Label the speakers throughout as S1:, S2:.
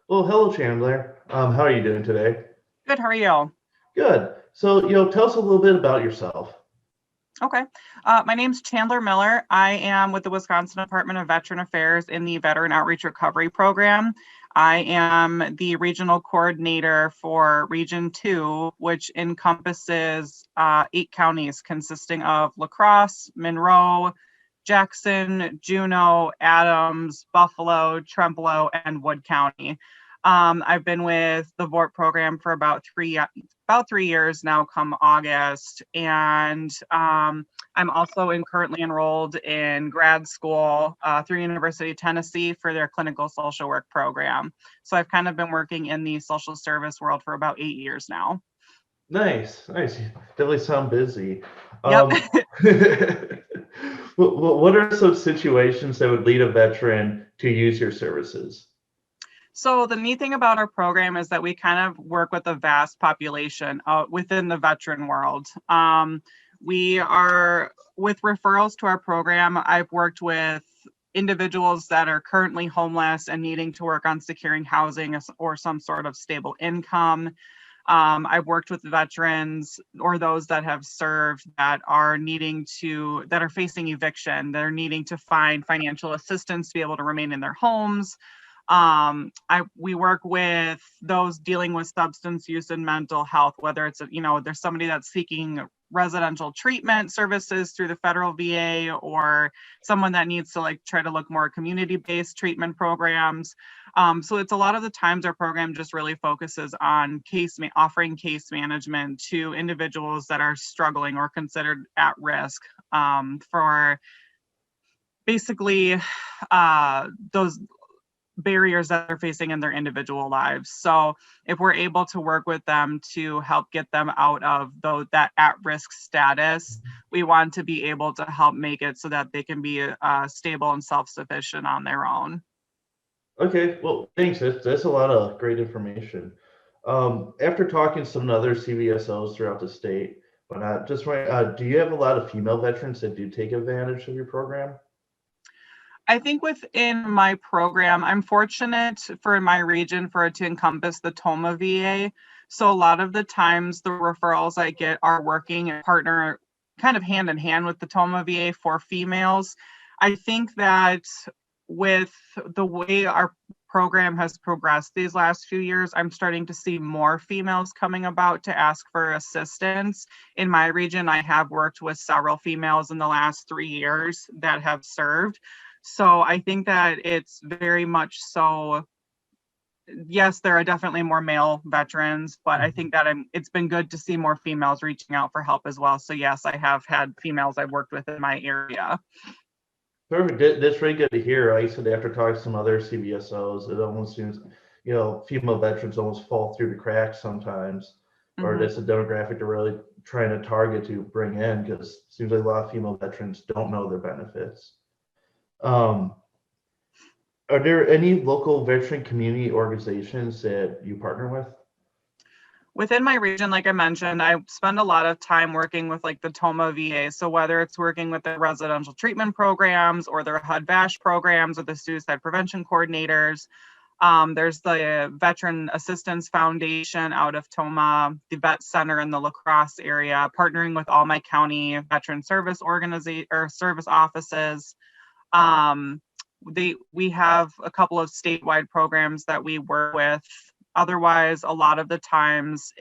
S1: Well, hello, Chandler. How are you doing today?
S2: Good, how are you?
S1: Good. So, tell us a little bit about yourself.
S2: Okay. My name's Chandler Miller. I am with the Wisconsin Department of Veteran Affairs in the Veteran Outreach Recovery Program. I am the regional coordinator for Region 2, which encompasses 8 counties consisting of La Crosse, Monroe, Jackson, Juneau, Adams, Buffalo, Trempealeau, and Wood County. I've been with the VORT program for about 3 years now, come August, and I'm also currently enrolled in grad school through University of Tennessee for their clinical social work program. So I've kind of been working in the social service world for about 8 years now.
S1: Nice, nice. You definitely sound busy.
S2: Yep.
S1: What are some situations that would lead a veteran to use your services?
S2: So the neat thing about our program is that we kind of work with a vast population within the veteran world. We are with referrals to our program. I've worked with individuals that are currently homeless and needing to work on securing housing or some sort of stable income. I've worked with veterans or those that have served that are facing eviction. They're needing to find financial assistance to be able to remain in their homes. We work with those dealing with substance use and mental health, whether it's, there's somebody that's seeking residential treatment services through the federal VA, or someone that needs to try to look more community-based treatment programs. So it's a lot of the times our program just really focuses on offering case management to individuals that are struggling or considered at risk for basically those barriers that they're facing in their individual lives. So if we're able to work with them to help get them out of that at-risk status, we want to be able to help make it so that they can be stable and self-sufficient on their own.
S1: Okay, well, thanks. That's a lot of great information. After talking to some other CVSOs throughout the state, but just wondering, do you have a lot of female veterans that do take advantage of your program?
S2: I think within my program, I'm fortunate for my region for it to encompass the Toma VA. So a lot of the times the referrals I get are working and partner kind of hand in hand with the Toma VA for females. I think that with the way our program has progressed these last few years, I'm starting to see more females coming about to ask for assistance. In my region, I have worked with several females in the last 3 years that have served. So I think that it's very much so. Yes, there are definitely more male veterans, but I think that it's been good to see more females reaching out for help as well. So yes, I have had females I've worked with in my area.
S1: Perfect. That's really good to hear. Like I said, after talking to some other CVSOs, it almost seems, female veterans almost fall through the cracks sometimes, or
S2: Mhm.
S1: that's a demographic they're really trying to target to bring in because it seems like a lot of female veterans don't know their benefits. Um, are there any local veteran community organizations that you partner with?
S2: Within my region, like I mentioned, I spend a lot of time working with the Toma VA. So whether it's working with the residential treatment programs or their HUD-VASH programs or the suicide prevention coordinators, there's the Veteran Assistance Foundation out of Toma, the Vet Center in the La Crosse area, partnering with all my county veteran service service offices. Um, we have a couple of statewide programs that we work with. Otherwise, a lot of the times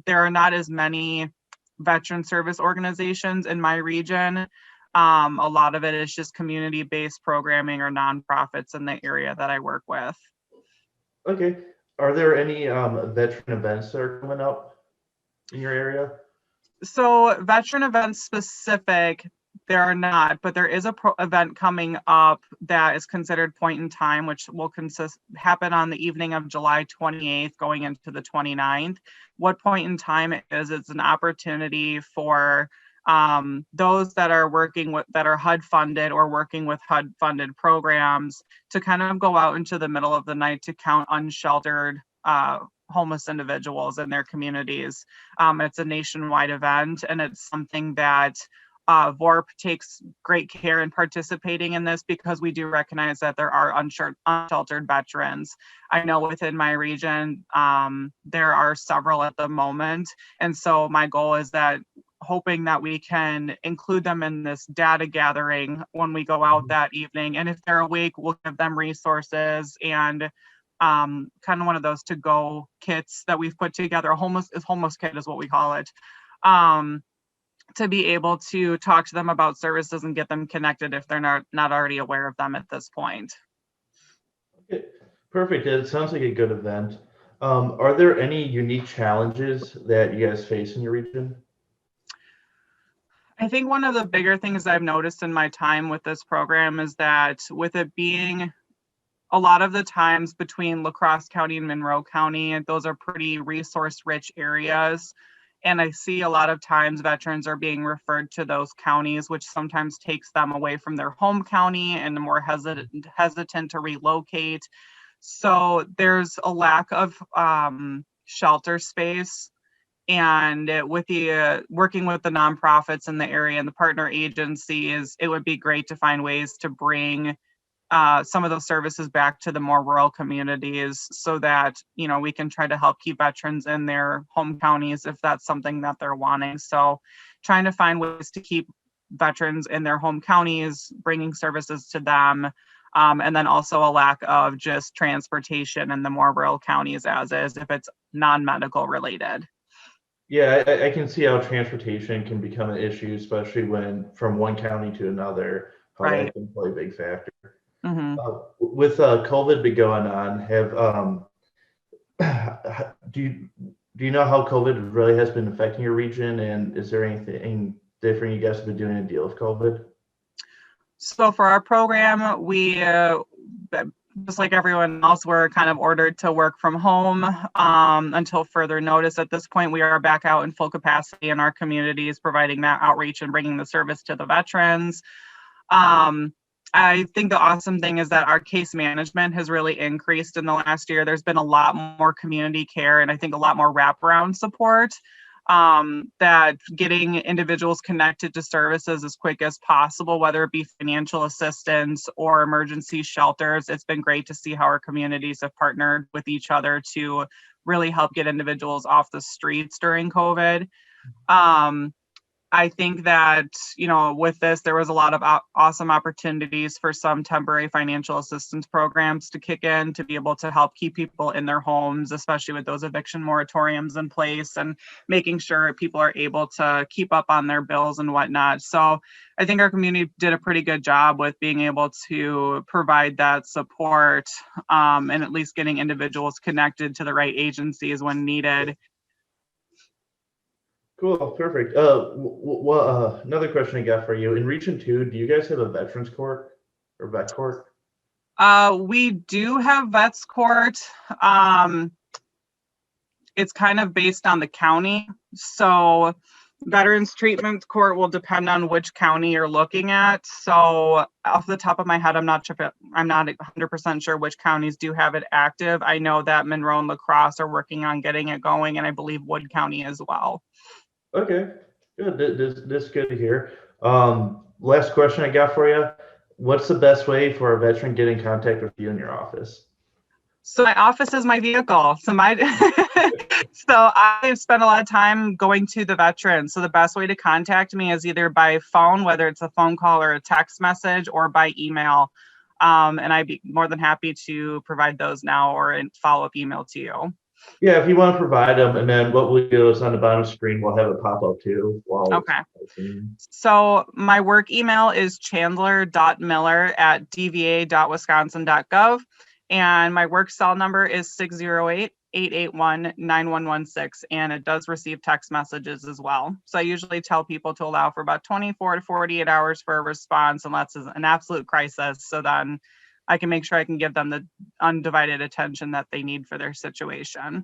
S2: there are not as many veteran service organizations in my region. A lot of it is just community-based programming or nonprofits in the area that I work with.
S1: Okay. Are there any veteran events that are coming up in your area?
S2: So veteran events specific, there are not, but there is a event coming up that is considered point in time, which will happen on the evening of July 28th going into the 29th. What point in time it is, it's an opportunity for those that are that are HUD funded or working with HUD funded programs to kind of go out into the middle of the night to count unsheltered homeless individuals in their communities. It's a nationwide event, and it's something that VORP takes great care in participating in this because we do recognize that there are unsheltered veterans. I know within my region, there are several at the moment. And so my goal is that hoping that we can include them in this data gathering when we go out that evening. And if they're awake, we'll give them resources and kind of one of those to-go kits that we've put together. A homeless kit is what we call it. To be able to talk to them about services and get them connected if they're not already aware of them at this point.
S1: Okay, perfect. It sounds like a good event. Are there any unique challenges that you guys face in your region?
S2: I think one of the bigger things I've noticed in my time with this program is that with it being a lot of the times between La Crosse County and Monroe County, those are pretty resource-rich areas. And I see a lot of times veterans are being referred to those counties, which sometimes takes them away from their home county and more hesitant to relocate. So there's a lack of shelter space. And with the working with the nonprofits in the area and the partner agencies, it would be great to find ways to bring some of those services back to the more rural communities so that, we can try to help keep veterans in their home counties if that's something that they're wanting. So trying to find ways to keep veterans in their home counties, bringing services to them, and then also a lack of just transportation in the more rural counties as is if it's non-medical related.
S1: Yeah, I can see how transportation can become an issue, especially when from one county to another, how
S2: Right.
S1: that can play a big factor.
S2: Mm-hmm.
S1: With COVID been going on, do you know how COVID really has been affecting your region, and is there anything different you guys have been doing to deal with COVID?
S2: So for our program, we, just like everyone else, we're kind of ordered to work from home until further notice. At this point, we are back out in full capacity in our communities, providing that outreach and bringing the service to the veterans. I think the awesome thing is that our case management has really increased in the last year. There's been a lot more community care and I think a lot more wraparound support. That getting individuals connected to services as quick as possible, whether it be financial assistance or emergency shelters. It's been great to see how our communities have partnered with each other to really help get individuals off the streets during COVID. I think that, with this, there was a lot of awesome opportunities for some temporary financial assistance programs to kick in to be able to help keep people in their homes, especially with those eviction moratoriums in place and making sure people are able to keep up on their bills and whatnot. So I think our community did a pretty good job with being able to provide that support and at least getting individuals connected to the right agencies when needed.
S1: Cool, perfect. Another question I got for you. In Region 2, do you guys have a Veterans Court or Vet Court?
S2: We do have Vets Court. It's kind of based on the county. So Veterans Treatment Court will depend on which county you're looking at. So off the top of my head, I'm not 100% sure which counties do have it active. I know that Monroe and La Crosse are working on getting it going, and I believe Wood County as well.
S1: Okay, good. This is good to hear. Last question I got for you. What's the best way for a veteran to get in contact with you in your office?
S2: So my office is my vehicle. So I spend a lot of time going to the veterans. So the best way to contact me is either by phone, whether it's a phone call or a text message, or by email. And I'd be more than happy to provide those now or in follow-up email to you.
S1: Yeah, if you want to provide them, and then what we'll do is on the bottom of the screen, we'll have it pop up too.
S2: Okay. So my work email is chandler.miller@dva.wisconsin.gov. And my work cell number is 608-881-9116. And it does receive text messages as well. So I usually tell people to allow for about 24 to 48 hours for a response unless it's an absolute crisis. So then I can make sure I can give them the undivided attention that they need for their situation.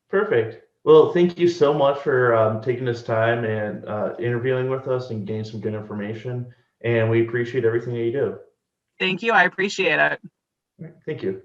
S1: Perfect. Well, thank you so much for taking this time and interviewing with us and getting some good information. And we appreciate everything that you do.
S2: Thank you. I appreciate it.
S1: Thank you.